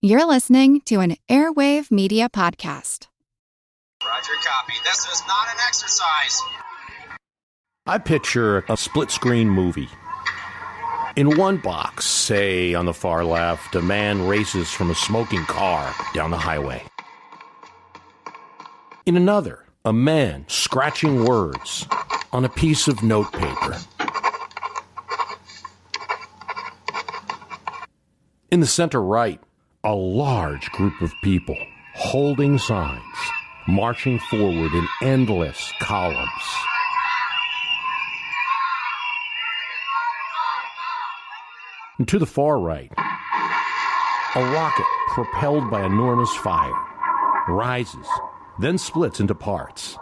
You're listening to an Airwave Media Podcast. Roger, copy. This is not an exercise. I picture a split-screen movie. In one box, say on the far left, a man races from a smoking car down the highway. In another, a man scratching words on a piece of notepaper. In the center right, a large group of people holding signs, marching forward in endless columns. And to the far right, a rocket propelled by enormous fire rises, then splits into parts.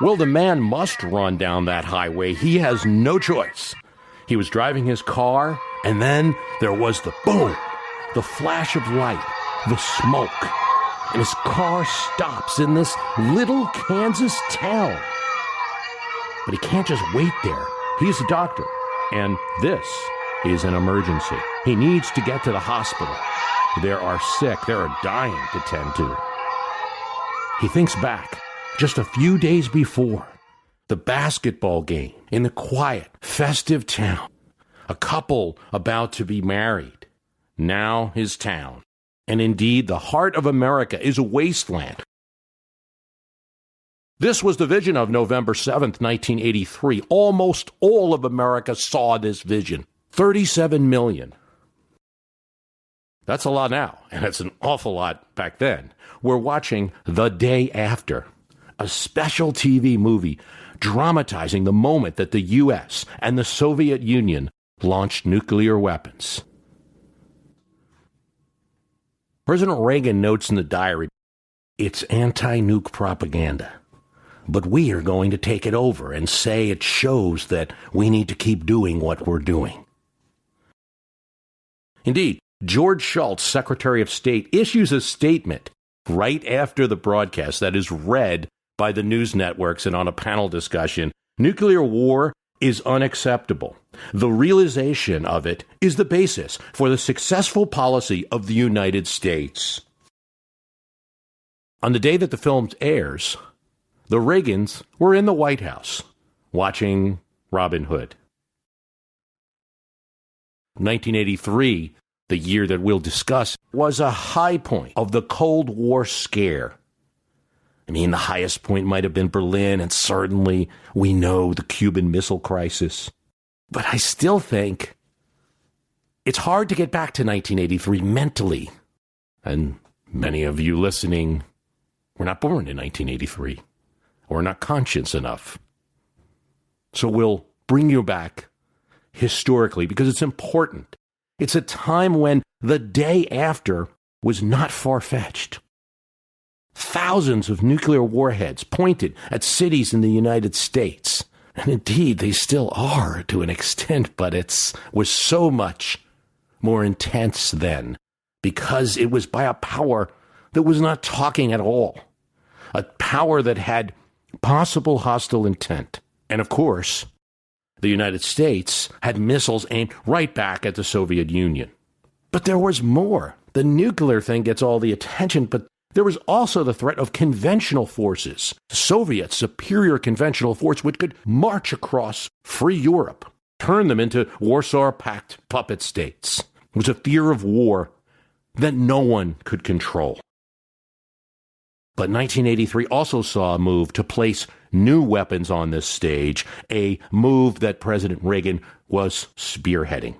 Well, the man must run down that highway. He has no choice. He was driving his car, and then there was the boom, the flash of light, the smoke, and his car stops in this little Kansas town. But he can't just wait there. He's a doctor, and this is an emergency. He needs to get to the hospital. There are sick, there are dying to tend to. He thinks back. Just a few days before, the basketball game in the quiet, festive town. A couple about to be married. Now his town. And indeed, the heart of America is a wasteland. This was the vision of November 7th, 1983. Almost all of America saw this vision. 37 million. That's a lot now, and it's an awful lot back then. We're watching The Day After, a special TV movie dramatizing the moment that the U.S. and the Soviet Union launched nuclear weapons. President Reagan notes in the diary, it's anti-nuke propaganda, but we are going to take it over and say it shows that we need to keep doing what we're doing. Indeed, George Shultz, Secretary of State, issues a statement right after the broadcast that is read by the news networks and on a panel discussion. Nuclear war is unacceptable. The realization of it is the basis for the successful policy of the United States. On the day that the film airs, the Reagans were in the White House watching Robin Hood. 1983, the year that we'll discuss, was a high point of the Cold War scare. I mean, the highest point might have been Berlin, and certainly we know the Cuban Missile Crisis. But I still think it's hard to get back to 1983 mentally. And many of you listening were not born in 1983, or not conscious enough. So we'll bring you back historically because it's important. It's a time when the day after was not far-fetched. Thousands of nuclear warheads pointed at cities in the United States. And indeed, they still are to an extent, but it was so much more intense then because it was by a power that was not talking at all. A power that had possible hostile intent. And of course, the United States had missiles aimed right back at the Soviet Union. But there was more. The nuclear thing gets all the attention, but there was also the threat of conventional forces. The Soviet superior conventional force which could march across free Europe, turn them into Warsaw Pact puppet states. It was a fear of war that no one could control. But 1983 also saw a move to place new weapons on this stage, a move that President Reagan was spearheading.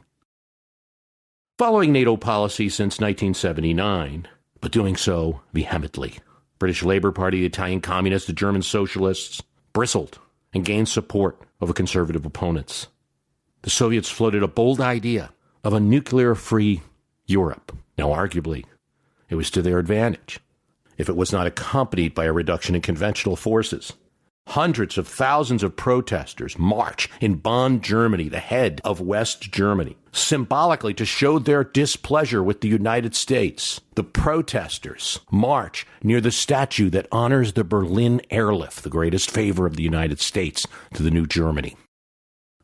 Following NATO policy since 1979, but doing so vehemently, British Labour Party, the Italian Communists, the German Socialists bristled and gained support over conservative opponents. The Soviets floated a bold idea of a nuclear-free Europe. Now, arguably, it was to their advantage if it was not accompanied by a reduction in conventional forces. Hundreds of thousands of protesters march in Bonn, Germany, the head of West Germany, symbolically to show their displeasure with the United States. The protesters march near the statue that honors the Berlin airlift, the greatest favor of the United States to the new Germany.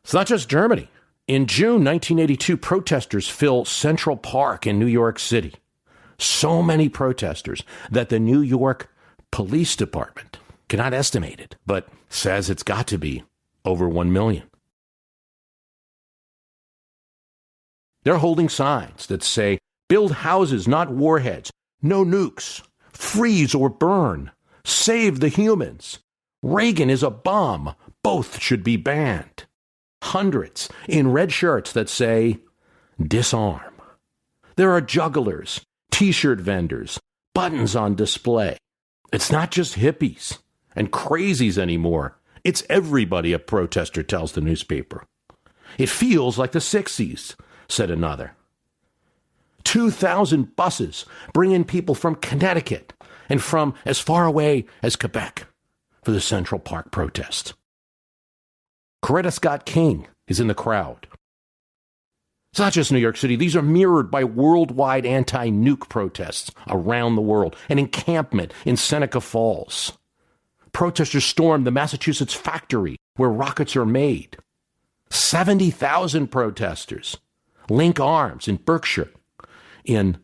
It's not just Germany. In June 1982, protesters fill Central Park in New York City. So many protesters that the New York Police Department cannot estimate it, but says it's got to be over 1 million. They're holding signs that say, "Build houses, not warheads. No nukes. Freeze or burn. Save the humans. Reagan is a bomb. Both should be banned." Hundreds in red shirts that say, "Disarm." There are jugglers, T-shirt vendors, buttons on display. It's not just hippies and crazies anymore. It's everybody, a protester tells the newspaper. "It feels like the 60s, said another. 2,000 buses bring in people from Connecticut and from as far away as Quebec for the Central Park protest. Coretta Scott King is in the crowd. It's not just New York City. These are mirrored by worldwide anti-nuke protests around the world. An encampment in Seneca Falls. Protesters stormed the Massachusetts factory where rockets are made. 70,000 protesters link arms in Berkshire in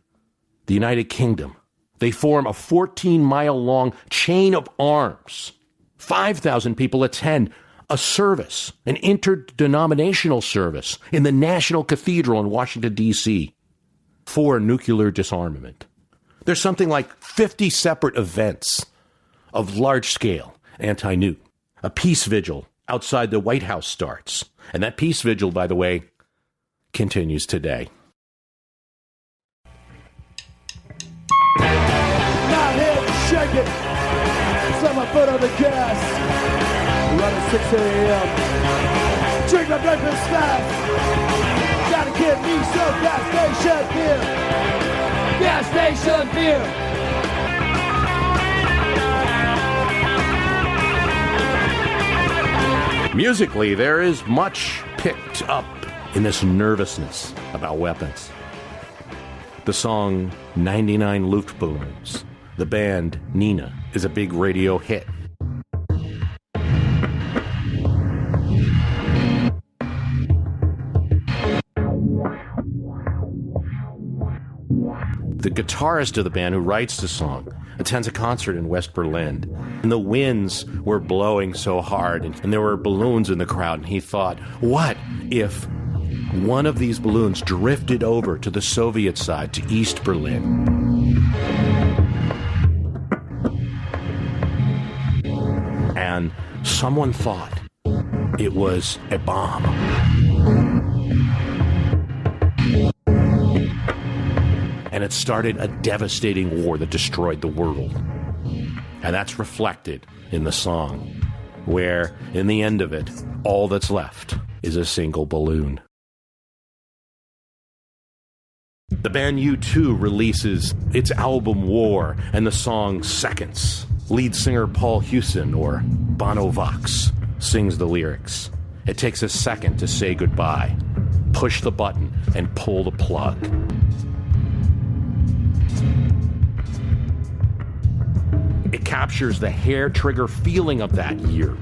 the United Kingdom. They form a 14-mile-long chain of arms. 5,000 people attend a service, an interdenominational service in the National Cathedral in Washington, D.C. for nuclear disarmament. There's something like 50 separate events of large-scale anti-nuke. A peace vigil outside the White House starts. And that peace vigil, by the way, continues today. Not here to shake it. Set my foot on the gas. Run at 6 a.m. Drink my breakfast fast. Gotta get me some gas station beer. Gas station beer. Musically, there is much picked up in this nervousness about weapons. The song 99 Luftballons, the band Nina, is a big radio hit. The guitarist of the band who writes the song attends a concert in West Berlin, and the winds were blowing so hard, and there were balloons in the crowd, and he thought, what if one of these balloons drifted over to the Soviet side, to East Berlin? And someone thought it was a bomb. And it started a devastating war that destroyed the world. And that's reflected in the song, where, in the end of it, all that's left is a single balloon. The band U2 releases its album War and the song Seconds. Lead singer Paul Hewson, or Bono Vox, sings the lyrics. It takes a second to say goodbye, push the button, and pull the plug. It captures the hair-trigger feeling of that year.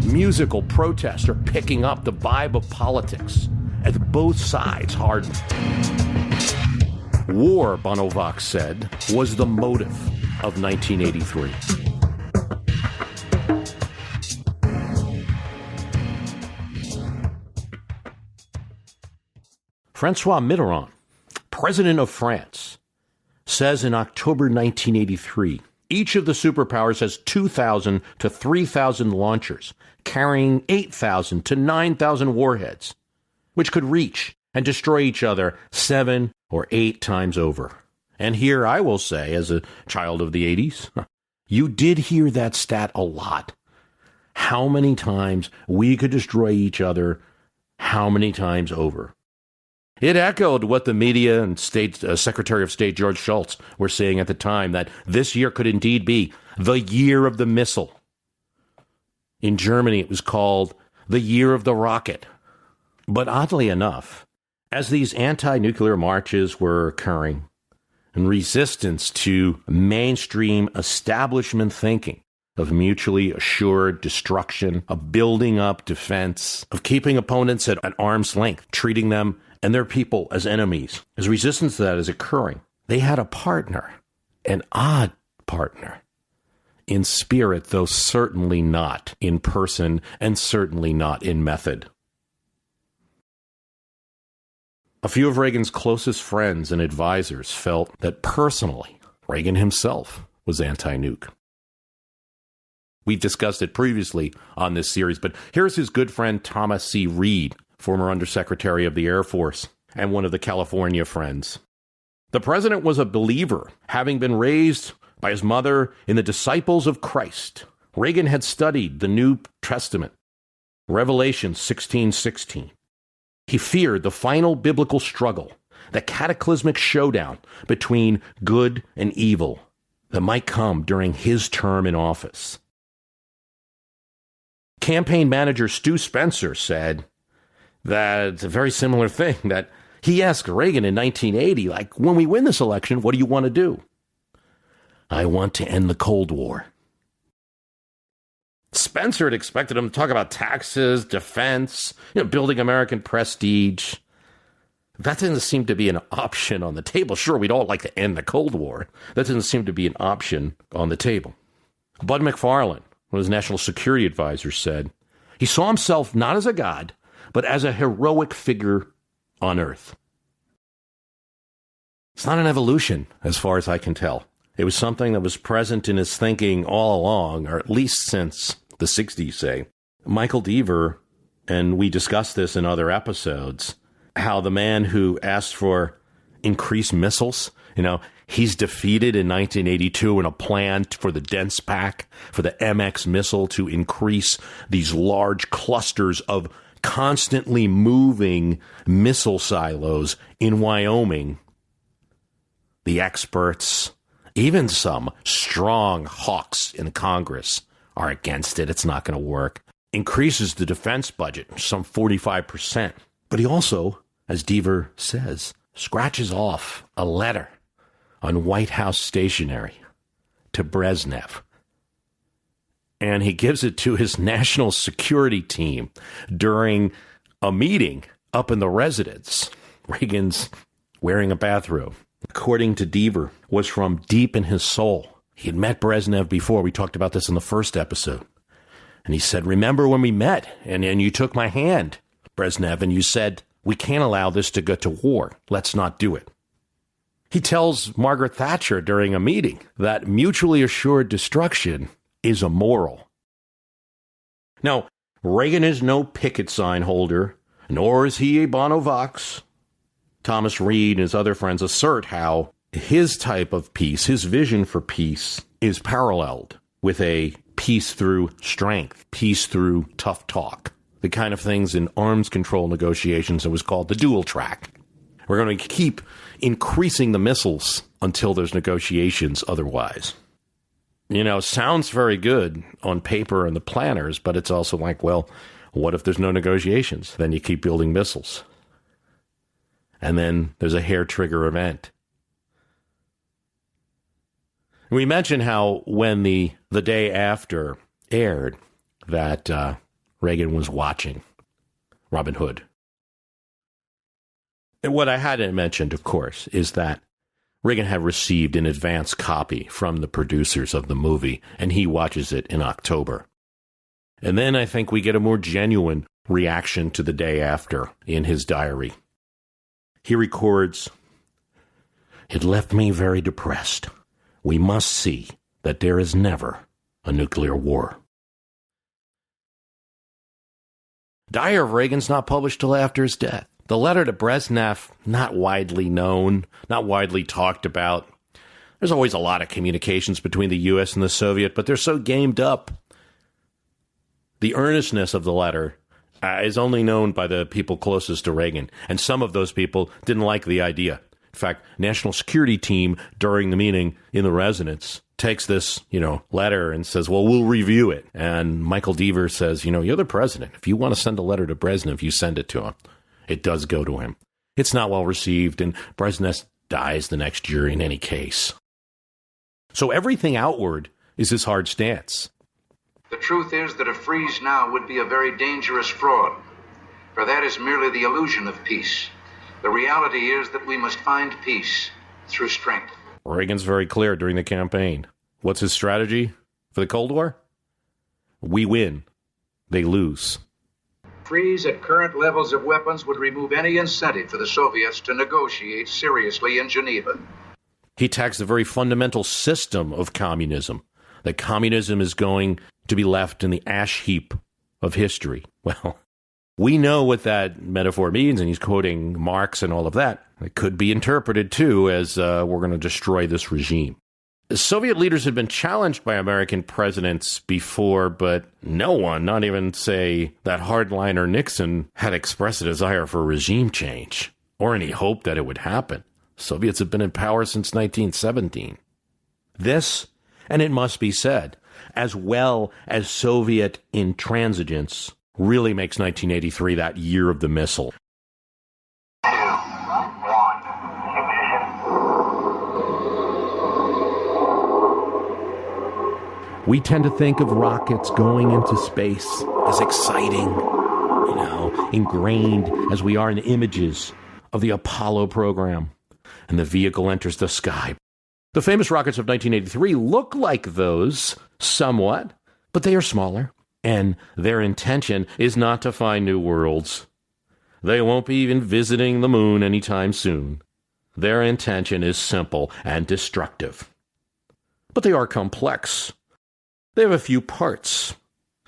Musical protests are picking up the vibe of politics as both sides harden. War, Bono Vox said, was the motive of 1983. Francois Mitterrand, president of France, says in October 1983, each of the superpowers has 2,000 to 3,000 launchers, carrying 8,000 to 9,000 warheads, which could reach and destroy each other 7 or 8 times over. And here I will say, as a child of the 80s, you did hear that stat a lot. How many times we could destroy each other, how many times over. It echoed what the media and Secretary of State George Shultz were saying at the time, that this year could indeed be the year of the missile. In Germany, it was called the year of the rocket. But oddly enough, as these anti-nuclear marches were occurring, and resistance to mainstream establishment thinking of mutually assured destruction, of building up defense, of keeping opponents at arm's length, treating them and their people as enemies, as resistance to that is occurring, they had a partner, an odd partner, in spirit, though certainly not in person and certainly not in method. A few of Reagan's closest friends and advisors felt that personally, Reagan himself was anti-nuke. We've discussed it previously on this series, but here's his good friend Thomas C. Reed, former Undersecretary of the Air Force and one of the California friends. The president was a believer, having been raised by his mother in the disciples of Christ. Reagan had studied the New Testament, Revelation 16:16. He feared the final biblical struggle, the cataclysmic showdown between good and evil that might come during his term in office. Campaign manager Stu Spencer said that it's a very similar thing, that he asked Reagan in 1980, like, when we win this election, what do you want to do? I want to end the Cold War. Spencer had expected him to talk about taxes, defense, building American prestige. That doesn't seem to be an option on the table. Sure, we'd all like to end the Cold War. That doesn't seem to be an option on the table. Bud McFarlane, one of his national security advisors, said he saw himself not as a god, but as a heroic figure on Earth. It's not an evolution, as far as I can tell. It was something that was present in his thinking all along, or at least since the 60s, say. Michael Deaver, and we discussed this in other episodes, how the man who asked for increased missiles, he's defeated in 1982 in a plan for the dense pack, for the MX missile to increase these large clusters of constantly moving missile silos in Wyoming. The experts, even some strong hawks in Congress, are against it. It's not going to work. Increases the defense budget some 45%. But he also, as Deaver says, scratches off a letter on White House stationery to Brezhnev. And he gives it to his national security team during a meeting up in the residence. Reagan's wearing a bathrobe. According to Deaver, was from deep in his soul. He had met Brezhnev before. We talked about this in the first episode. And he said, remember when we met and you took my hand, Brezhnev, and you said, we can't allow this to go to war. Let's not do it. He tells Margaret Thatcher during a meeting that mutually assured destruction is immoral. Now, Reagan is no picket sign holder, nor is he a Bono Vox. Thomas Reed and his other friends assert how his type of peace, his vision for peace, is paralleled with a peace through strength, peace through tough talk, the kind of things in arms control negotiations that was called the dual track. We're going to keep increasing the missiles until there's negotiations otherwise. Sounds very good on paper and the planners, but it's also like, well, what if there's no negotiations? Then you keep building missiles. And then there's a hair trigger event. We mentioned how when the day after aired that Reagan was watching Robin Hood. And what I hadn't mentioned, of course, is that Reagan had received an advance copy from the producers of the movie, and he watches it in October. And then I think we get a more genuine reaction to the day after in his diary. He records, "It left me very depressed. We must see that there is never a nuclear war." Diary of Reagan's not published till after his death. The letter to Brezhnev, not widely known, not widely talked about. There's always a lot of communications between the U.S. and the Soviet, but they're so gamed up. The earnestness of the letter is only known by the people closest to Reagan, and some of those people didn't like the idea. In fact, national security team during the meeting in the residence takes this, letter and says, well, we'll review it. And Michael Deaver says, you're the president. If you want to send a letter to Brezhnev, you send it to him. It does go to him. It's not well received, and Brezhnev dies the next year in any case. So everything outward is his hard stance. The truth is that a freeze now would be a very dangerous fraud, for that is merely the illusion of peace. The reality is that we must find peace through strength. Reagan's very clear during the campaign. What's his strategy for the Cold War? We win. They lose. Freeze at current levels of weapons would remove any incentive for the Soviets to negotiate seriously in Geneva. He attacks the very fundamental system of communism, that communism is going to be left in the ash heap of history. Well, we know what that metaphor means, and he's quoting Marx and all of that. It could be interpreted, too, as we're going to destroy this regime. Soviet leaders had been challenged by American presidents before, but no one, not even, say, that hardliner Nixon, had expressed a desire for regime change, or any hope that it would happen. Soviets have been in power since 1917. This, and it must be said, as well as Soviet intransigence, really makes 1983 that year of the missile. 2, 1, ignition. We tend to think of rockets going into space as exciting, ingrained as we are in images of the Apollo program, and the vehicle enters the sky. The famous rockets of 1983 look like those, somewhat, but they are smaller, and their intention is not to find new worlds. They won't be even visiting the moon anytime soon. Their intention is simple and destructive. But they are complex. They have a few parts.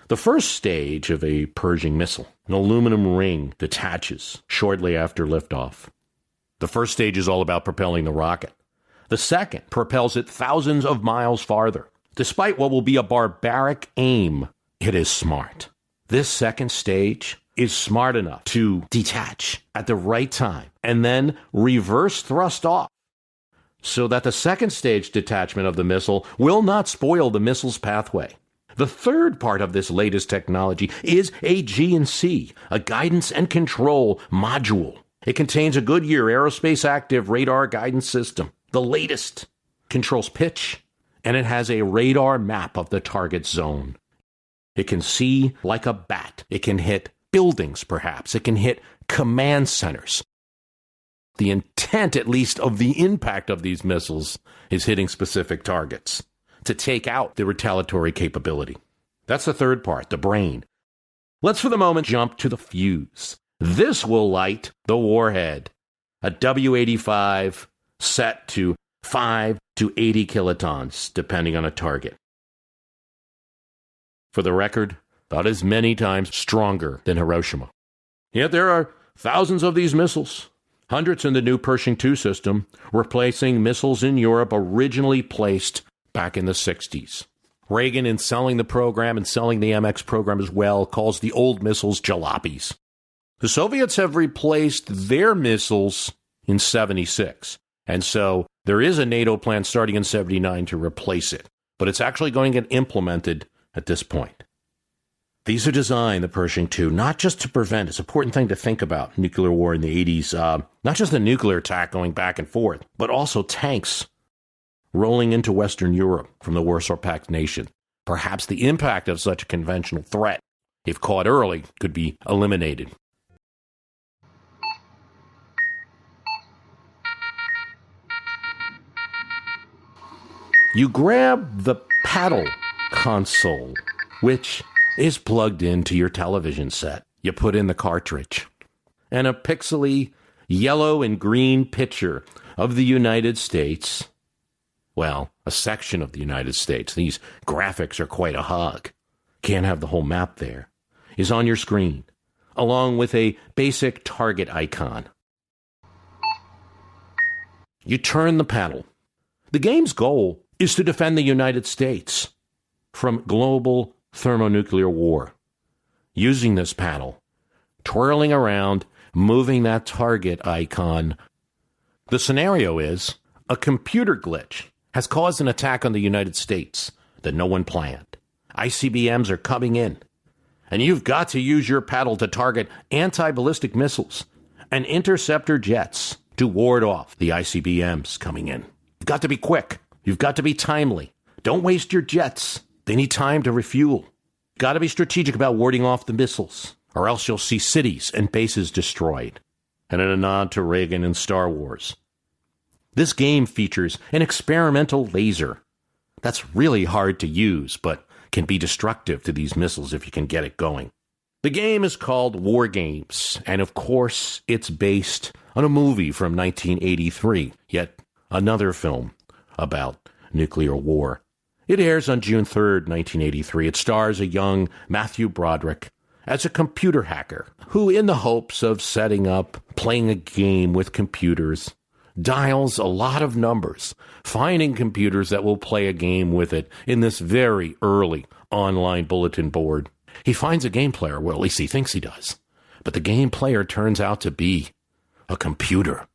The first stage of a Pershing missile, an aluminum ring, detaches shortly after liftoff. The first stage is all about propelling the rocket. The second propels it thousands of miles farther. Despite what will be a barbaric aim, it is smart. This second stage is smart enough to detach at the right time and then reverse thrust off so that the second stage detachment of the missile will not spoil the missile's pathway. The third part of this latest technology is a GNC, a guidance and control module. It contains a Goodyear Aerospace Active radar guidance system, the latest. Controls pitch, and it has a radar map of the target zone. It can see like a bat. It can hit buildings, perhaps. It can hit command centers. The intent, at least, of the impact of these missiles is hitting specific targets to take out the retaliatory capability. That's the third part, the brain. Let's for the moment jump to the fuse. This will light the warhead, a W-85 set to 5 to 80 kilotons, depending on a target. For the record, that is many times stronger than Hiroshima. Yet there are thousands of these missiles, hundreds in the new Pershing II system, replacing missiles in Europe originally placed back in the 60s. Reagan, in selling the program and selling the MX program as well, calls the old missiles jalopies. The Soviets have replaced their missiles in 76, and so there is a NATO plan starting in 79 to replace it, but it's actually going to get implemented at this point. These are designed, the Pershing II, not just to prevent, it's an important thing to think about, nuclear war in the 80s, not just the nuclear attack going back and forth, but also tanks rolling into Western Europe from the Warsaw Pact nation. Perhaps the impact of such a conventional threat, if caught early, could be eliminated. You grab the paddle console, which is plugged into your television set. You put in the cartridge, and a pixely yellow and green picture of the United States, well, a section of the United States, these graphics are quite a hug, can't have the whole map there, is on your screen, along with a basic target icon. You turn the paddle. The game's goal is to defend the United States from global thermonuclear war. Using this paddle, twirling around, moving that target icon. The scenario is a computer glitch has caused an attack on the United States that no one planned. ICBMs are coming in, and you've got to use your paddle to target anti-ballistic missiles and interceptor jets to ward off the ICBMs coming in. You've got to be quick. You've got to be timely. Don't waste your jets. They need time to refuel. Got to be strategic about warding off the missiles, or else you'll see cities and bases destroyed. And in a nod to Reagan and Star Wars, this game features an experimental laser that's really hard to use, but can be destructive to these missiles if you can get it going. The game is called War Games, and of course, it's based on a movie from 1983, yet another film about nuclear war. It airs on June 3rd, 1983. It stars a young Matthew Broderick as a computer hacker who, in the hopes of setting up, playing a game with computers, dials a lot of numbers, finding computers that will play a game with it in this very early online bulletin board. He finds a game player, well, at least he thinks he does, but the game player turns out to be a computer.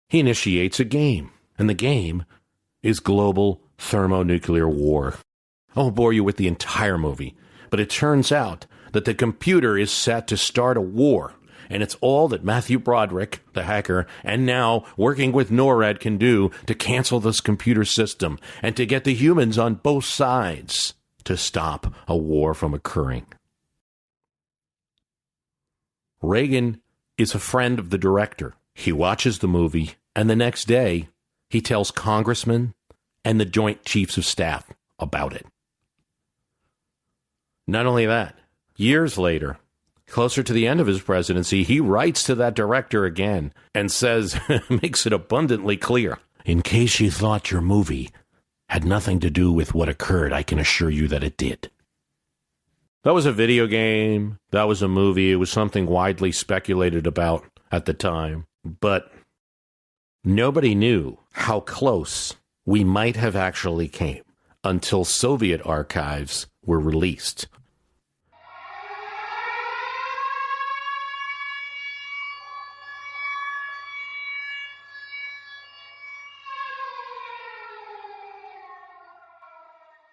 He initiates a game, and the game is global thermonuclear war. I won't bore you with the entire movie, but it turns out that the computer is set to start a war, and it's all that Matthew Broderick, the hacker, and now working with NORAD can do to cancel this computer system and to get the humans on both sides to stop a war from occurring. Reagan is a friend of the director. He watches the movie, and the next day, he tells congressmen and the Joint Chiefs of Staff about it. Not only that, years later, closer to the end of his presidency, he writes to that director again and says, makes it abundantly clear, in case you thought your movie had nothing to do with what occurred, I can assure you that it did. That was a video game. That was a movie. It was something widely speculated about at the time. But nobody knew how close we might have actually came until Soviet archives were released.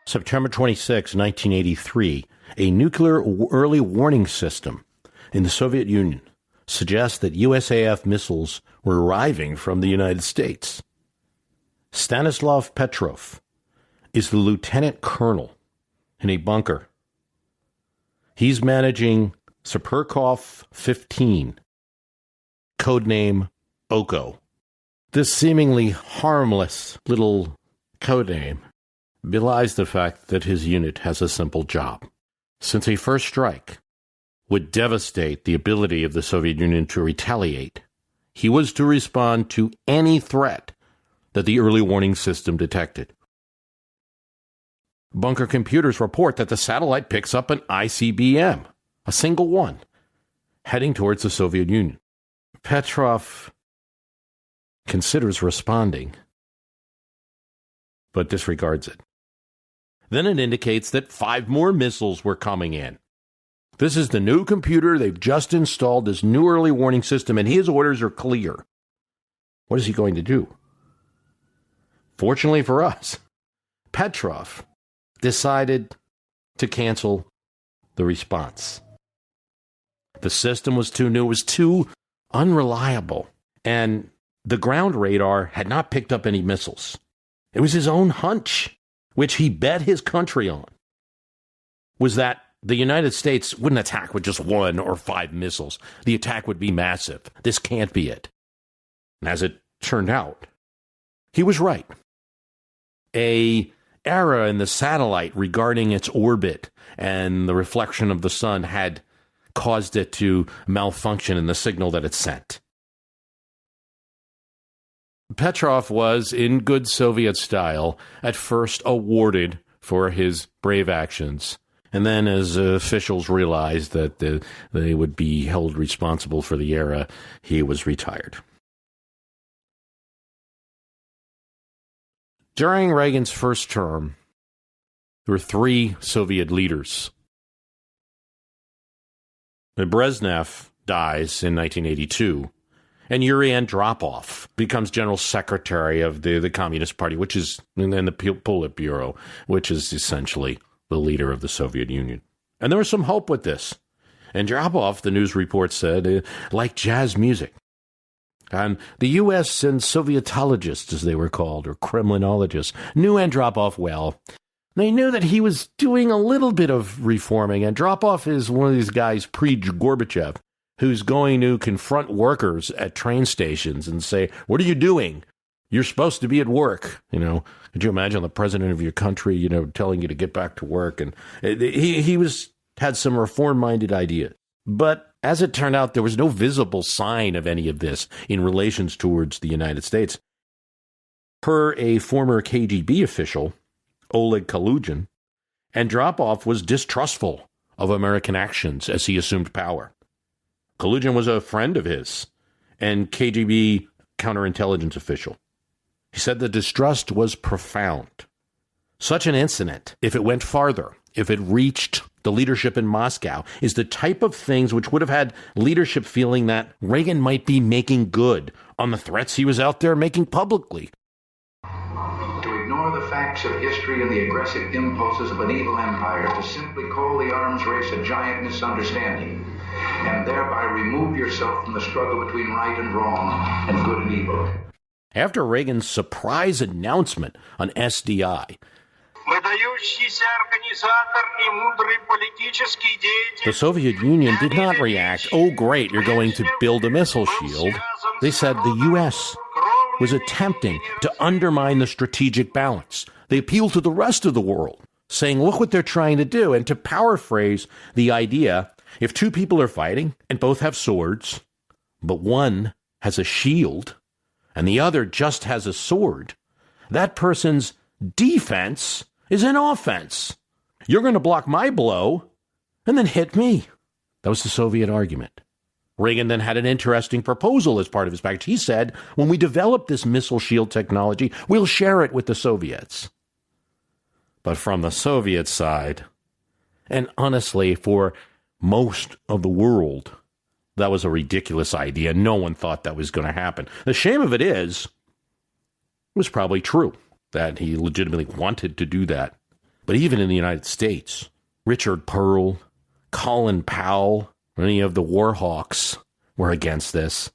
September 26, 1983, a nuclear early warning system in the Soviet Union suggests that USAF missiles were arriving from the United States. Stanislav Petrov is the lieutenant colonel in a bunker. He's managing Saperkov 15, codename Oko. This seemingly harmless little codename belies the fact that his unit has a simple job. Since a first strike would devastate the ability of the Soviet Union to retaliate, he was to respond to any threat that the early warning system detected. Bunker computers report that the satellite picks up an ICBM, a single one, heading towards the Soviet Union. Petrov considers responding, but disregards it. Then it indicates that 5 more missiles were coming in. This is the new computer. They've just installed this new early warning system, and his orders are clear. What is he going to do? Fortunately for us, Petrov decided to cancel the response. The system was too new, it was too unreliable, and the ground radar had not picked up any missiles. It was his own hunch, which he bet his country on, was that the United States wouldn't attack with just 1 or 5 missiles. The attack would be massive. This can't be it. And as it turned out, he was right. An error in the satellite regarding its orbit and the reflection of the sun had caused it to malfunction in the signal that it sent. Petrov was, in good Soviet style, at first awarded for his brave actions. And then as officials realized that they would be held responsible for the error, he was retired. During Reagan's first term, there were 3 Soviet leaders. Brezhnev dies in 1982. And Yuri Andropov becomes general secretary of the Communist Party, which is, and then the Politburo, which is essentially the leader of the Soviet Union. And there was some hope with this. Andropov, the news report said, liked jazz music. And the U.S. and Sovietologists, as they were called, or Kremlinologists, knew Andropov well. They knew that he was doing a little bit of reforming. Andropov is one of these guys pre-Gorbachev, who's going to confront workers at train stations and say, what are you doing? You're supposed to be at work. Could you imagine the president of your country, telling you to get back to work? And he had some reform-minded ideas. But as it turned out, there was no visible sign of any of this in relations towards the United States. Per a former KGB official, Oleg Kalugin, Andropov was distrustful of American actions as he assumed power. Kalugin was a friend of his and KGB counterintelligence official. He said the distrust was profound. Such an incident, if it went farther, if it reached the leadership in Moscow, is the type of things which would have had leadership feeling that Reagan might be making good on the threats he was out there making publicly. To ignore the facts of history and the aggressive impulses of an evil empire, to simply call the arms race a giant misunderstanding, and thereby remove yourself from the struggle between right and wrong and good and evil. After Reagan's surprise announcement on SDI, the Soviet Union did not react, oh great, you're going to build a missile shield. They said the U.S. was attempting to undermine the strategic balance. They appealed to the rest of the world, saying, look what they're trying to do. And to paraphrase the idea, if two people are fighting and both have swords, but one has a shield and the other just has a sword, that person's defense is an offense. You're going to block my blow and then hit me. That was the Soviet argument. Reagan then had an interesting proposal as part of his package. He said, when we develop this missile shield technology, we'll share it with the Soviets. But from the Soviet side, and honestly, for most of the world, that was a ridiculous idea. No one thought that was going to happen. The shame of it is, it was probably true that he legitimately wanted to do that. But even in the United States, Richard Pearl, Colin Powell, any of the war hawks were against this.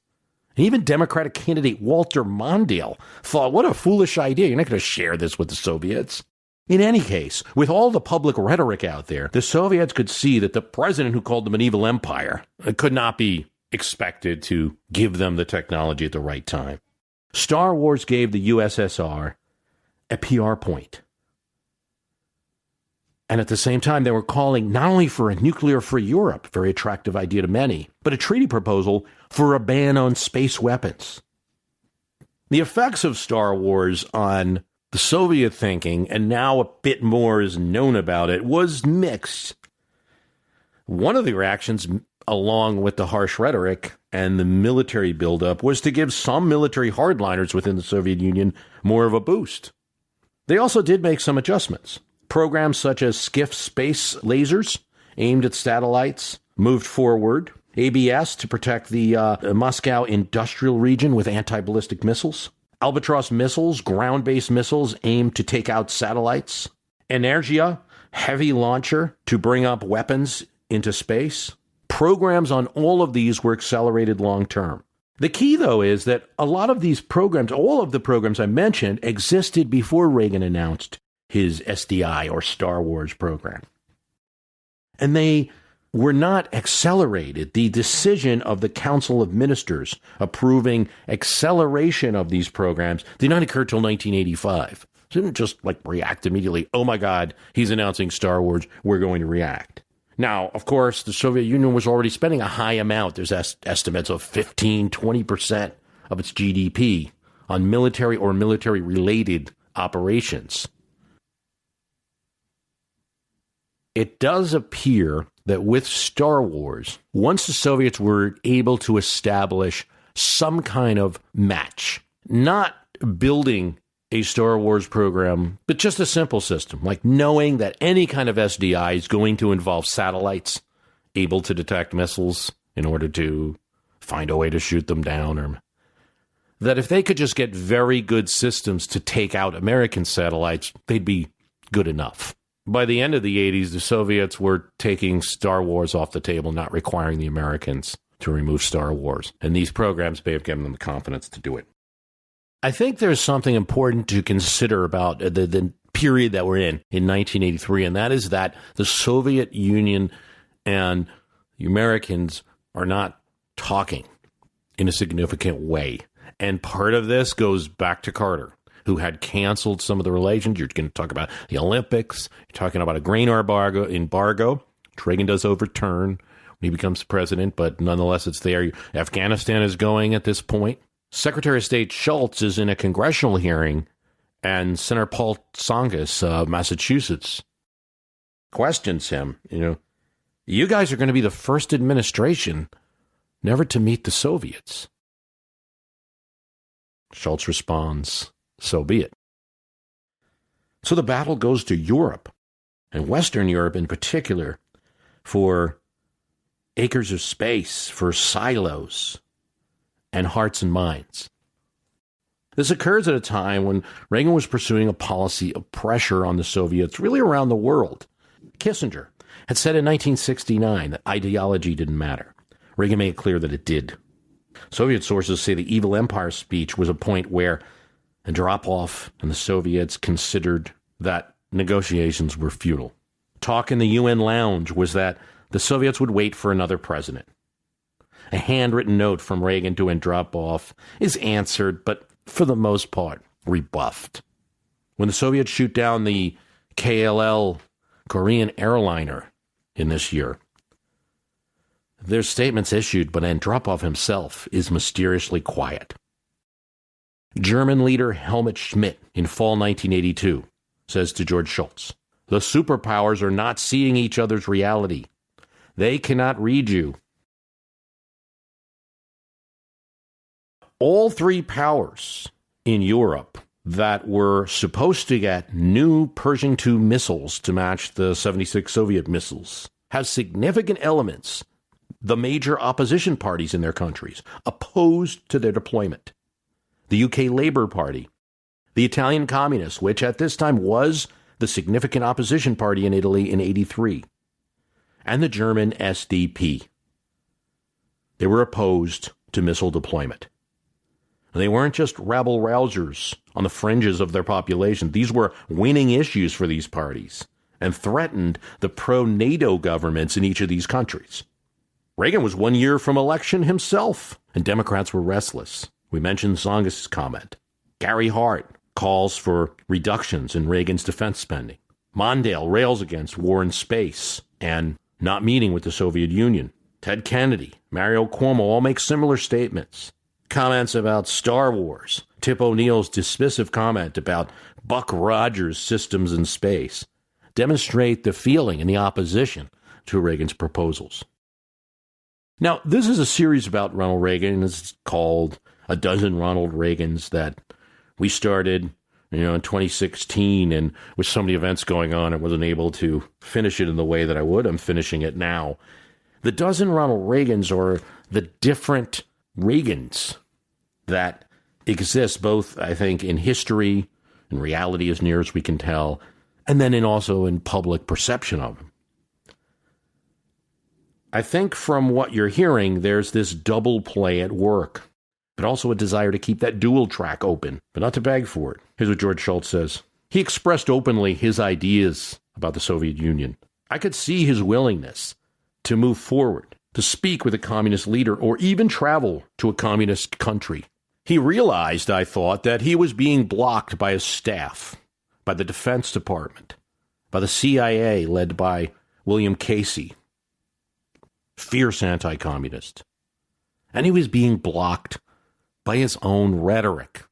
And even Democratic candidate Walter Mondale thought, what a foolish idea. You're not going to share this with the Soviets. In any case, with all the public rhetoric out there, the Soviets could see that the president who called them an evil empire could not be expected to give them the technology at the right time. Star Wars gave the USSR a PR point. And at the same time, they were calling not only for a nuclear-free Europe, very attractive idea to many, but a treaty proposal for a ban on space weapons. The effects of Star Wars on the Soviet thinking, and now a bit more is known about it, was mixed. One of the reactions, along with the harsh rhetoric and the military buildup, was to give some military hardliners within the Soviet Union more of a boost. They also did make some adjustments. Programs such as Skiff space lasers aimed at satellites moved forward. ABS to protect the Moscow industrial region with anti-ballistic missiles. Albatross missiles, ground-based missiles aimed to take out satellites. Energia, heavy launcher to bring up weapons into space. Programs on all of these were accelerated long-term. The key, though, is that a lot of these programs, all of the programs I mentioned, existed before Reagan announced his SDI or Star Wars program. And they were not accelerated. The decision of the Council of Ministers approving acceleration of these programs did not occur till 1985. So didn't just react immediately. Oh my God, he's announcing Star Wars, we're going to react. Now, of course, the Soviet Union was already spending a high amount. There's estimates of 15-20% of its GDP on military or military-related operations. It does appear that with Star Wars, once the Soviets were able to establish some kind of match, not building a Star Wars program, but just a simple system, like knowing that any kind of SDI is going to involve satellites able to detect missiles in order to find a way to shoot them down, or that if they could just get very good systems to take out American satellites, they'd be good enough. By the end of the 80s, the Soviets were taking Star Wars off the table, not requiring the Americans to remove Star Wars. And these programs may have given them the confidence to do it. I think there's something important to consider about the period that we're in 1983, and that is that the Soviet Union and the Americans are not talking in a significant way. And part of this goes back to Carter, who had canceled some of the relations. You're going to talk about the Olympics. You're talking about a grain embargo, which Reagan does overturn when he becomes president, but nonetheless it's there. Afghanistan is going at this point. Secretary of State Schultz is in a congressional hearing, and Senator Paul Tsongas of Massachusetts questions him. You guys are going to be the first administration never to meet the Soviets. Schultz responds, so be it. So the battle goes to Europe, and Western Europe in particular, for acres of space, for silos, and hearts and minds. This occurs at a time when Reagan was pursuing a policy of pressure on the Soviets really around the world. Kissinger had said in 1969 that ideology didn't matter. Reagan made it clear that it did. Soviet sources say the Evil Empire speech was a point where a drop-off and the Soviets considered that negotiations were futile. Talk in the UN lounge was that the Soviets would wait for another president. A handwritten note from Reagan to Andropov is answered, but for the most part, rebuffed. When the Soviets shoot down the KLL Korean airliner in this year, there's statements issued, but Andropov himself is mysteriously quiet. German leader Helmut Schmidt in fall 1982 says to George Shultz, "The superpowers are not seeing each other's reality. They cannot read you." All three powers in Europe that were supposed to get new Pershing II missiles to match the 76 Soviet missiles have significant elements, the major opposition parties in their countries, opposed to their deployment. The UK Labour Party, the Italian Communists, which at this time was the significant opposition party in Italy in 83, and the German SDP. They were opposed to missile deployment. They weren't just rabble-rousers on the fringes of their population. These were winning issues for these parties and threatened the pro-NATO governments in each of these countries. Reagan was 1 year from election himself, and Democrats were restless. We mentioned Tsongas' comment. Gary Hart calls for reductions in Reagan's defense spending. Mondale rails against war in space and not meeting with the Soviet Union. Ted Kennedy, Mario Cuomo all make similar statements. Comments about Star Wars, Tip O'Neill's dismissive comment about Buck Rogers' systems in space, demonstrate the feeling in the opposition to Reagan's proposals. Now, this is a series about Ronald Reagan. It's called A Dozen Ronald Reagans that we started, in 2016, and with so many events going on, I wasn't able to finish it in the way that I would. I'm finishing it now. The Dozen Ronald Reagans are the different Reagans that exist both, I think, in history and reality as near as we can tell, and then also in public perception of them. I think from what you're hearing, there's this double play at work, but also a desire to keep that dual track open, but not to beg for it. Here's what George Shultz says. He expressed openly his ideas about the Soviet Union. I could see his willingness to move forward, to speak with a communist leader, or even travel to a communist country. He realized, I thought, that he was being blocked by his staff, by the Defense Department, by the CIA, led by William Casey, fierce anti-communist. And he was being blocked by his own rhetoric.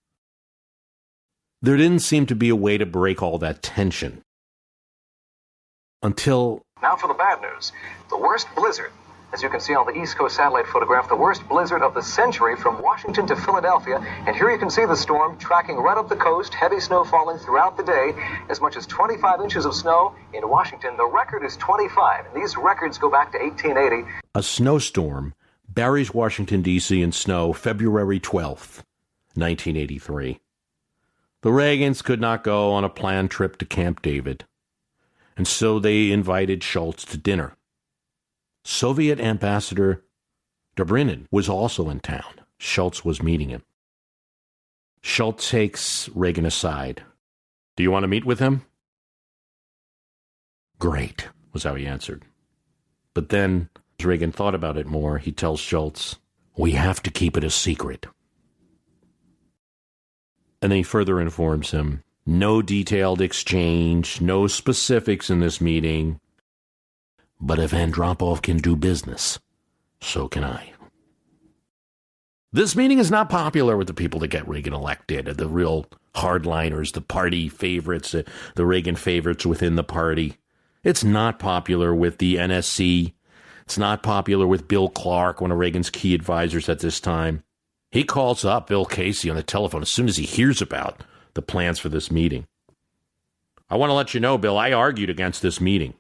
There didn't seem to be a way to break all that tension. Until... Now for the bad news. The worst blizzard. As you can see on the East Coast satellite photograph, the worst blizzard of the century from Washington to Philadelphia. And here you can see the storm tracking right up the coast, heavy snow falling throughout the day, as much as 25 inches of snow. In Washington, the record is 25. And these records go back to 1880. A snowstorm Buries Washington, D.C. in snow, February 12th, 1983. The Reagans could not go on a planned trip to Camp David, and so they invited Shultz to dinner. Soviet Ambassador Dobrynin was also in town. Shultz was meeting him. Shultz takes Reagan aside. "Do you want to meet with him?" "Great," was how he answered. But then, as Reagan thought about it more, he tells Shultz, "We have to keep it a secret." And then he further informs him, no detailed exchange, no specifics in this meeting. But if Andropov can do business, so can I. This meeting is not popular with the people that get Reagan elected, the real hardliners, the party favorites, the Reagan favorites within the party. It's not popular with the NSC. It's not popular with Bill Clark, one of Reagan's key advisors at this time. He calls up Bill Casey on the telephone as soon as he hears about the plans for this meeting. "I want to let you know, Bill, I argued against this meeting."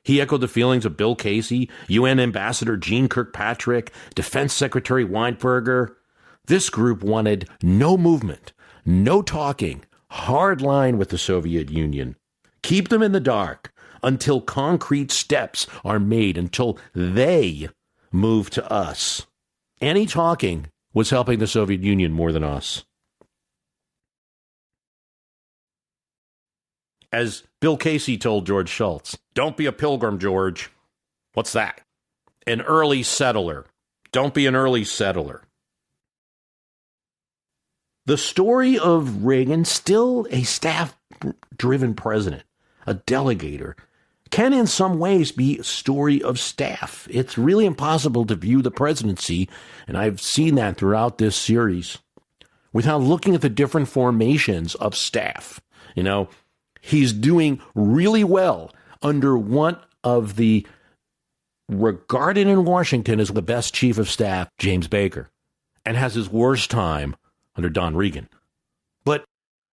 He echoed the feelings of Bill Casey, UN Ambassador Jeane Kirkpatrick, Defense Secretary Weinberger. This group wanted no movement, no talking, hard line with the Soviet Union. Keep them in the dark until concrete steps are made, until they move to us. Any talking was helping the Soviet Union more than us. As Bill Casey told George Shultz, "Don't be a pilgrim, George." What's that? An early settler. Don't be an early settler. The story of Reagan, still a staff-driven president, a delegator, can in some ways be a story of staff. It's really impossible to view the presidency, and I've seen that throughout this series, without looking at the different formations of staff. You know, he's doing really well under one of the regarded in Washington as the best chief of staff, James Baker, and has his worst time under Don Regan. But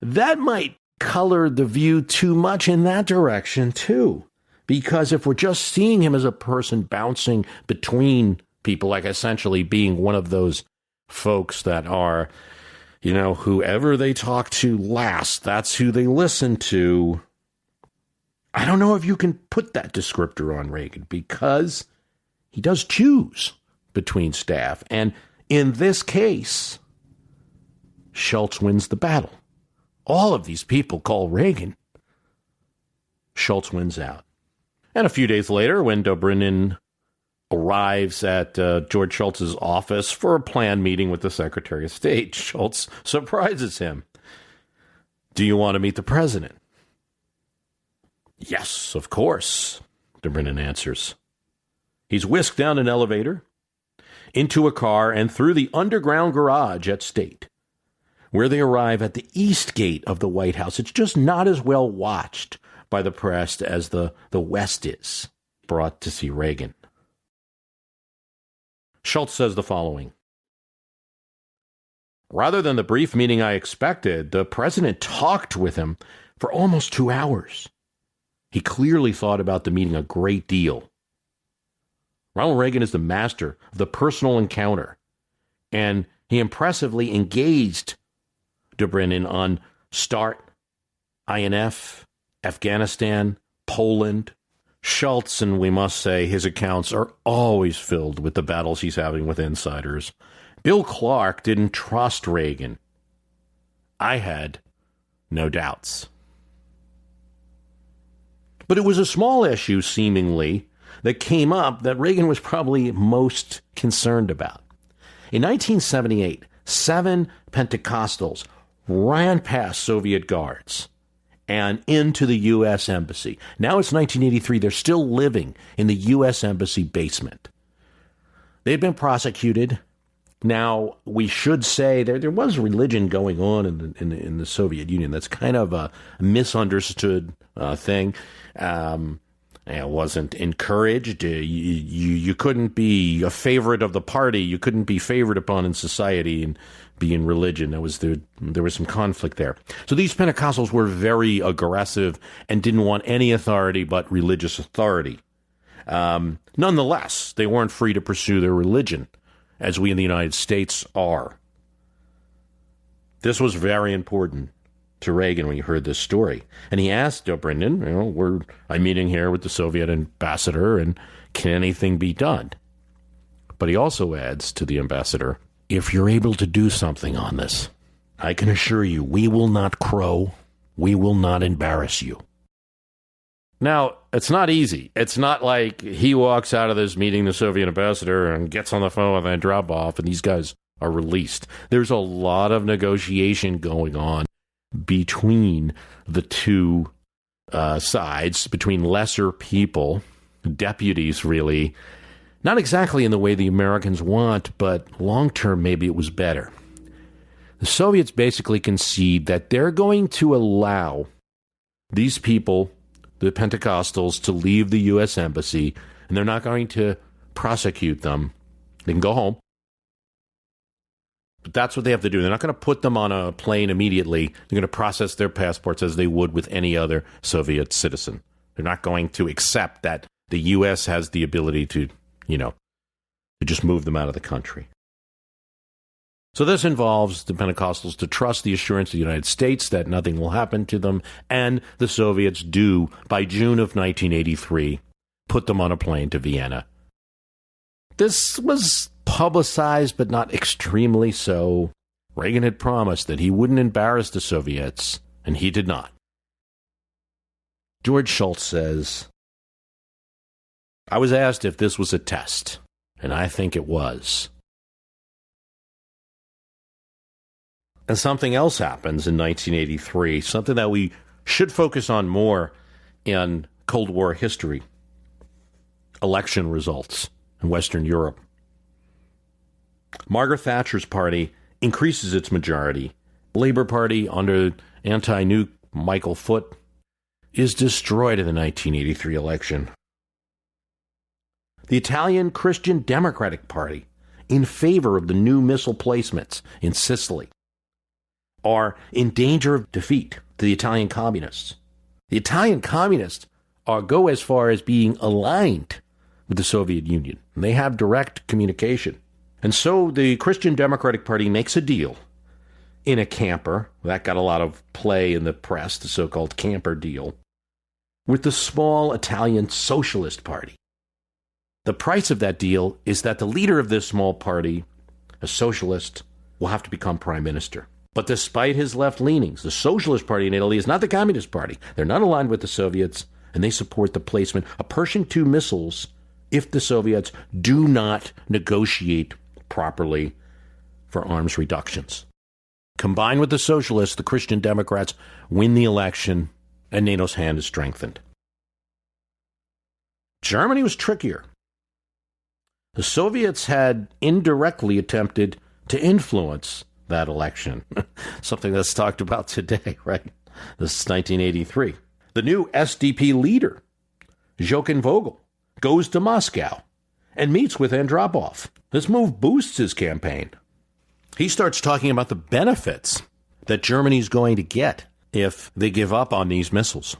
that might color the view too much in that direction, too. Because if we're just seeing him as a person bouncing between people, like essentially being one of those folks that are, you know, whoever they talk to last, that's who they listen to. I don't know if you can put that descriptor on Reagan, because he does choose between staff. And in this case, Shultz wins the battle. All of these people call Reagan. Shultz wins out. And a few days later, when Dobrynin arrives at George Shultz's office for a planned meeting with the Secretary of State, Shultz surprises him. "Do you want to meet the president?" "Yes, of course," Dobrynin answers. He's whisked down an elevator, into a car, and through the underground garage at State, where they arrive at the east gate of the White House. It's just not as well watched by the press as the West is. Brought to see Reagan. Shultz says the following: "Rather than the brief meeting I expected, the president talked with him for almost 2 hours. He clearly thought about the meeting a great deal. Ronald Reagan is the master of the personal encounter, and he impressively engaged Dobrynin on START, INF, Afghanistan, Poland. Shultz, and we must say his accounts are always filled with the battles he's having with insiders. Bill Clark didn't trust Reagan. I had no doubts." But it was a small issue, seemingly, that came up that Reagan was probably most concerned about. In 1978, 7 Pentecostals ran past Soviet guards and into the U.S. Embassy. Now it's 1983. They're still living in the U.S. Embassy basement. They've been prosecuted. Now, we should say there was religion going on in the Soviet Union. That's kind of a misunderstood thing. It wasn't encouraged. You couldn't be a favorite of the party. You couldn't be favored upon in society and be in religion. There was some conflict there. So these Pentecostals were very aggressive and didn't want any authority but religious authority. Nonetheless, they weren't free to pursue their religion, as we in the United States are. This was very important to Reagan when he heard this story. And he asked Brendan, I'm meeting here with the Soviet ambassador, and can anything be done? But he also adds to the ambassador, if you're able to do something on this, I can assure you, we will not crow. We will not embarrass you. Now, it's not easy. It's not like he walks out of this meeting, the Soviet ambassador, and gets on the phone with a drop off, and these guys are released. There's a lot of negotiation going on between the two sides, between lesser people, deputies really, not exactly in the way the Americans want, but long-term maybe it was better. The Soviets basically concede that they're going to allow these people, the Pentecostals, to leave the U.S. Embassy, and they're not going to prosecute them. They can go home. But that's what they have to do. They're not going to put them on a plane immediately. They're going to process their passports as they would with any other Soviet citizen. They're not going to accept that the U.S. has the ability to just move them out of the country. So this involves the Pentecostals to trust the assurance of the United States that nothing will happen to them, and the Soviets do, by June of 1983, put them on a plane to Vienna. This was publicized, but not extremely so. Reagan had promised that he wouldn't embarrass the Soviets, and he did not. George Shultz says, I was asked if this was a test, and I think it was. And something else happens in 1983, something that we should focus on more in Cold War history. Election results in Western Europe. Margaret Thatcher's party increases its majority. Labour Party under anti-nuke Michael Foot is destroyed in the 1983 election. The Italian Christian Democratic Party, in favor of the new missile placements in Sicily, are in danger of defeat to the Italian communists. The Italian communists go as far as being aligned with the Soviet Union. They have direct communication. And so the Christian Democratic Party makes a deal in a camper. That got a lot of play in the press, the so-called camper deal, with the small Italian Socialist Party. The price of that deal is that the leader of this small party, a socialist, will have to become prime minister. But despite his left leanings, the Socialist Party in Italy is not the Communist Party. They're not aligned with the Soviets, and they support the placement of Pershing II missiles if the Soviets do not negotiate properly for arms reductions. Combined with the Socialists, the Christian Democrats win the election, and NATO's hand is strengthened. Germany was trickier. The Soviets had indirectly attempted to influence that election. Something that's talked about today, right? This is 1983. The new SDP leader, Joachim Vogel, goes to Moscow and meets with Andropov. This move boosts his campaign. He starts talking about the benefits that Germany's going to get if they give up on these missiles.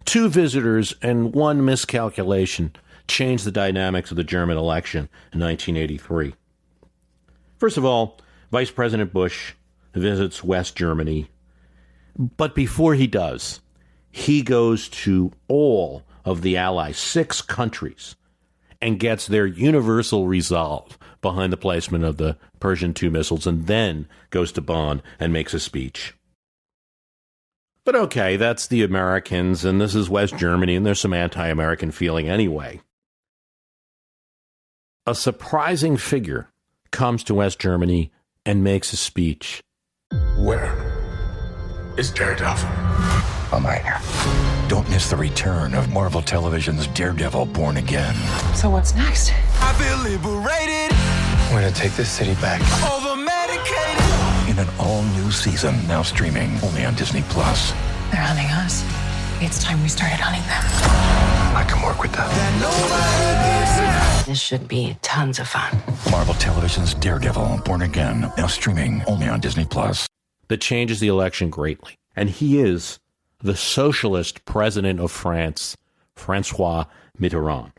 2 visitors and 1 miscalculation changed the dynamics of the German election in 1983. First of all, Vice President Bush visits West Germany, but before he does, he goes to all of the Allies, 6 countries, and gets their universal resolve behind the placement of the Pershing II missiles, and then goes to Bonn and makes a speech. But okay, that's the Americans, and this is West Germany, and there's some anti-American feeling anyway. A surprising figure comes to West Germany and makes a speech. Where is Daredevil? I'm right here. Don't miss the return of Marvel Television's Daredevil Born Again. So what's next? I feel liberated. We're gonna take this city back. Over medicated. In an all-new season, now streaming only on Disney+. They're hunting us. It's time we started hunting them. I can work with that. This should be tons of fun. Marvel Television's Daredevil Born Again, now streaming only on Disney+. That changes the election greatly. And he is the socialist president of France, Francois Mitterrand.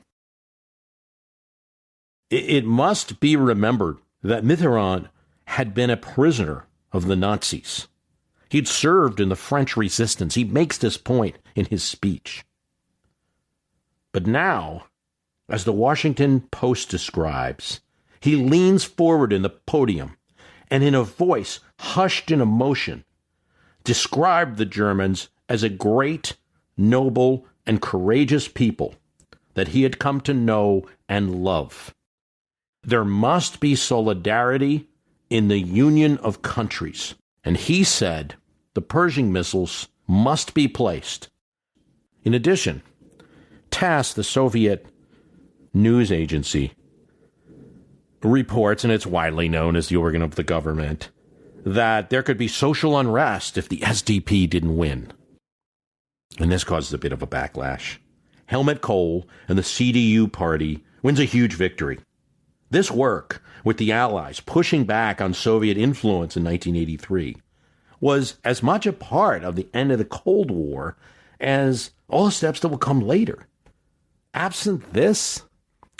It must be remembered that Mitterrand had been a prisoner of the Nazis. He'd served in the French resistance. He makes this point in his speech. But now, as the Washington Post describes, he leans forward in the podium and in a voice hushed in emotion, described the Germans as a great, noble, and courageous people that he had come to know and love. There must be solidarity in the union of countries. And he said the Pershing missiles must be placed. In addition, TASS, the Soviet news agency, reports, and it's widely known as the organ of the government, that there could be social unrest if the SDP didn't win. And this causes a bit of a backlash. Helmut Kohl and the CDU party wins a huge victory. This work with the Allies pushing back on Soviet influence in 1983 was as much a part of the end of the Cold War as all the steps that will come later. Absent this,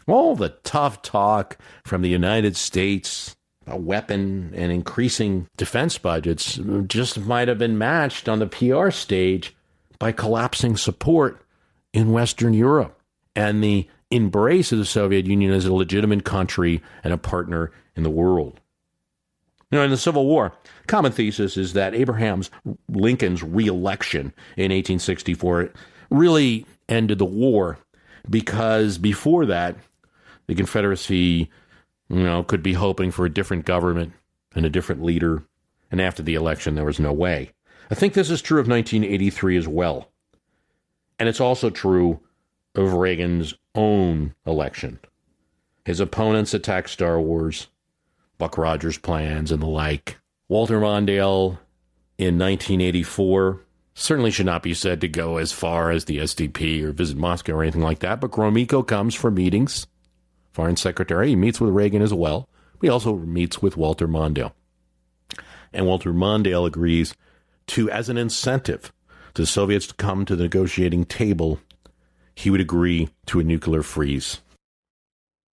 all the tough talk from the United States about weapon and increasing defense budgets just might have been matched on the PR stage by collapsing support in Western Europe and the embrace of the Soviet Union as a legitimate country and a partner in the world. In the Civil War, common thesis is that Abraham Lincoln's re-election in 1864 really ended the war because before that, the Confederacy, could be hoping for a different government and a different leader, and after the election, there was no way. I think this is true of 1983 as well. And it's also true of Reagan's own election. His opponents attacked Star Wars, Buck Rogers' plans, and the like. Walter Mondale in 1984 certainly should not be said to go as far as the SDP or visit Moscow or anything like that, but Gromyko comes for meetings. Foreign Secretary, he meets with Reagan as well. He also meets with Walter Mondale. And Walter Mondale agrees to, as an incentive to the Soviets to come to the negotiating table, he would agree to a nuclear freeze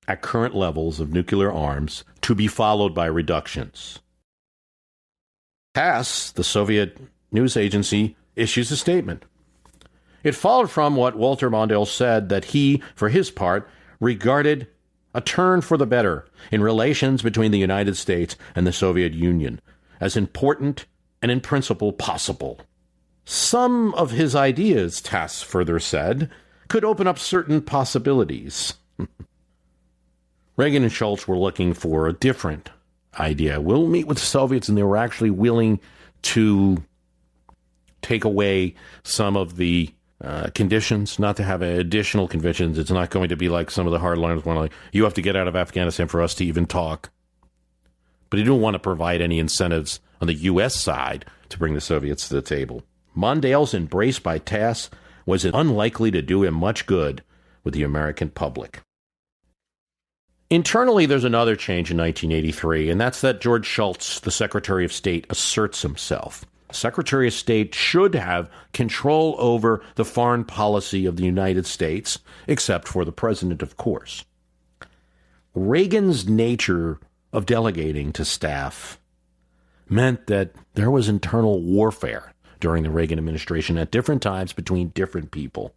at current levels of nuclear arms, to be followed by reductions. TASS, the Soviet news agency, issues a statement. It followed from what Walter Mondale said that he, for his part, regarded a turn for the better in relations between the United States and the Soviet Union as important and in principle possible. Some of his ideas, TASS further said, could open up certain possibilities. Reagan and Shultz were looking for a different idea. We'll meet with the Soviets, and they were actually willing to take away some of the conditions, not to have additional conditions. It's not going to be like some of the hardliners want, like, you have to get out of Afghanistan for us to even talk. But he didn't want to provide any incentives on the U.S. side to bring the Soviets to the table. Mondale's embrace by TASS was unlikely to do him much good with the American public. Internally, there's another change in 1983, and that's that George Shultz, the Secretary of State, asserts himself. The Secretary of State should have control over the foreign policy of the United States, except for the president, of course. Reagan's nature of delegating to staff meant that there was internal warfare during the Reagan administration at different times between different people.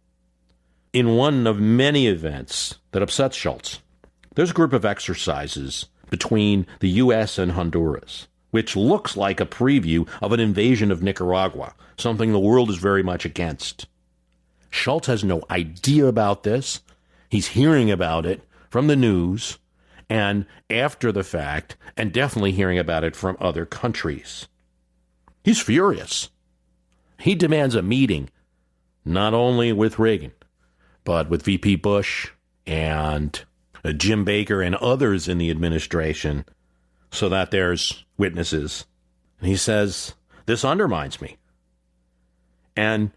In one of many events that upset Shultz, there's a group of exercises between the U.S. and Honduras, which looks like a preview of an invasion of Nicaragua, something the world is very much against. Shultz has no idea about this. He's hearing about it from the news and after the fact, and definitely hearing about it from other countries. He's furious. He demands a meeting, not only with Reagan, but with VP Bush and Jim Baker and others in the administration, so that there's witnesses. And he says, this undermines me. And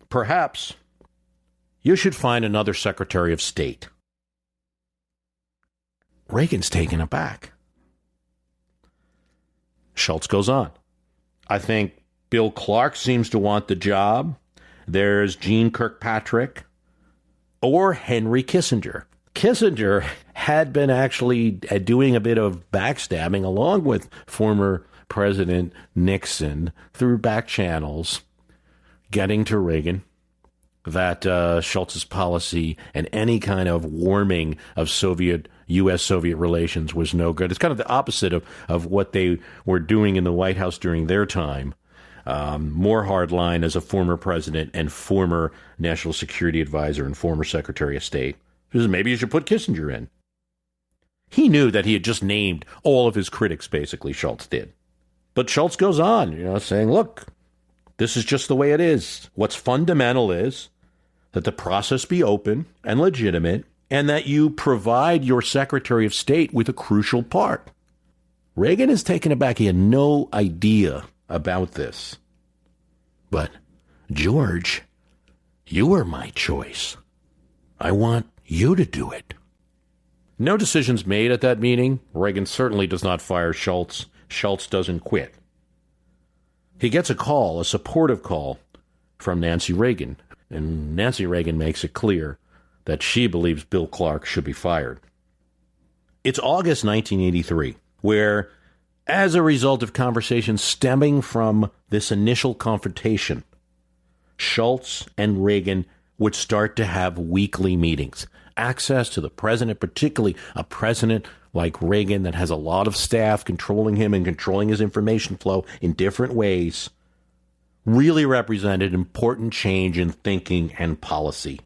perhaps you should find another Secretary of State. Reagan's taken aback. Shultz goes on. I think Bill Clark seems to want the job. There's Gene Kirkpatrick or Henry Kissinger. Kissinger had been actually doing a bit of backstabbing along with former President Nixon through back channels, getting to Reagan that Shultz's policy and any kind of warming of U.S.-Soviet relations was no good. It's kind of the opposite of what they were doing in the White House during their time. More hardline as a former president and former national security advisor and former Secretary of State. Maybe you should put Kissinger in. He knew that he had just named all of his critics, basically, Shultz did. But Shultz goes on, saying, look, this is just the way it is. What's fundamental is that the process be open and legitimate and that you provide your Secretary of State with a crucial part. Reagan is taken aback. He had no idea about this. But, George, you were my choice. I want you to do it. No decisions made at that meeting. Reagan certainly does not fire Shultz. Shultz doesn't quit. He gets a call, a supportive call, from Nancy Reagan. And Nancy Reagan makes it clear that she believes Bill Clark should be fired. It's August 1983, where, as a result of conversations stemming from this initial confrontation, Shultz and Reagan would start to have weekly meetings. Access to the president, particularly a president like Reagan that has a lot of staff controlling him and controlling his information flow in different ways, really represented important change in thinking and policy.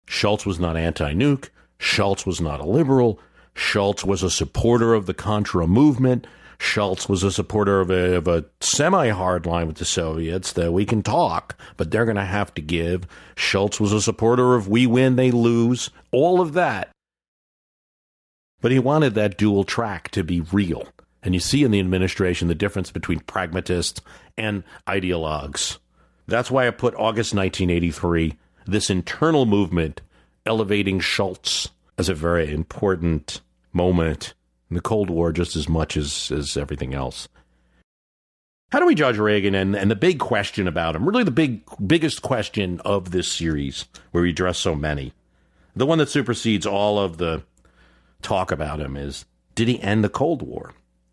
Shultz was not anti-nuke. Shultz was not a liberal. Shultz was a supporter of the Contra movement. Shultz was a supporter of a semi-hard line with the Soviets that we can talk, but they're going to have to give. Shultz was a supporter of we win, they lose, all of that. But he wanted that dual track to be real. And you see in the administration the difference between pragmatists and ideologues. That's why I put August 1983, this internal movement elevating Shultz as a very important moment in the Cold War just as much as everything else. How do we judge Reagan and the big question about him, really the biggest question of this series where we address so many, the one that supersedes all of the talk about him is, did he end the Cold War?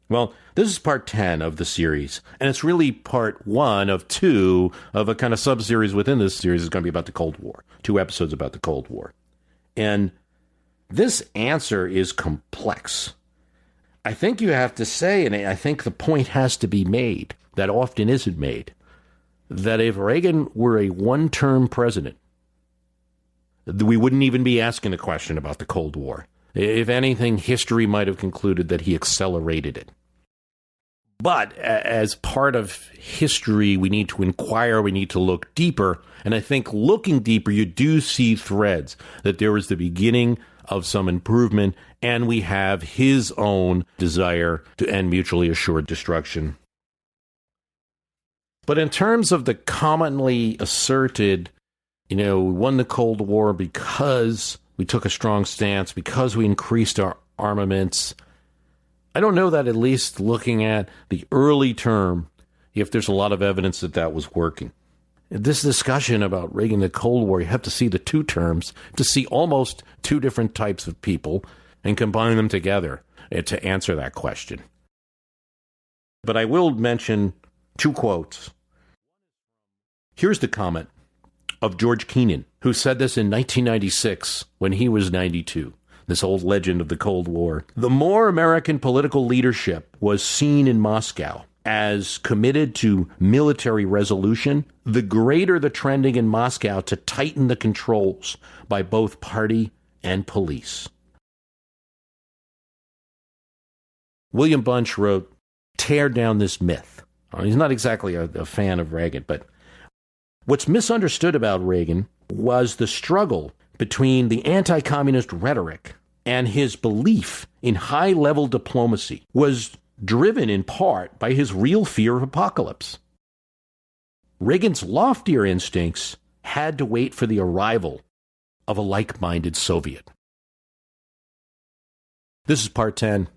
Well, this is part 10 of the series, and it's really part 1 of 2 of a kind of sub-series within this series is going to be about the Cold War, 2 episodes about the Cold War. And this answer is complex. I think you have to say, and I think the point has to be made, that often isn't made, that if Reagan were a one-term president, we wouldn't even be asking the question about the Cold War. If anything, history might have concluded that he accelerated it. But as part of history, we need to inquire, we need to look deeper, and I think looking deeper, you do see threads, that there was the beginning of some improvement, and we have his own desire to end mutually assured destruction. But in terms of the commonly asserted, we won the Cold War because we took a strong stance, because we increased our armaments, I don't know that, at least looking at the early term, if there's a lot of evidence that was working. In this discussion about Reagan and the Cold War, you have to see the 2 terms to see almost 2 different types of people and combine them together to answer that question. But I will mention 2 quotes. Here's the comment of George Kennan, who said this in 1996 when he was 92. This old legend of the Cold War. The more American political leadership was seen in Moscow as committed to military resolution, the greater the trending in Moscow to tighten the controls by both party and police. William Bunch wrote, "Tear down this myth." He's not exactly a fan of Reagan, but what's misunderstood about Reagan was the struggle between the anti-communist rhetoric and his belief in high-level diplomacy was driven in part by his real fear of apocalypse. Reagan's loftier instincts had to wait for the arrival of a like-minded Soviet. This is part 10.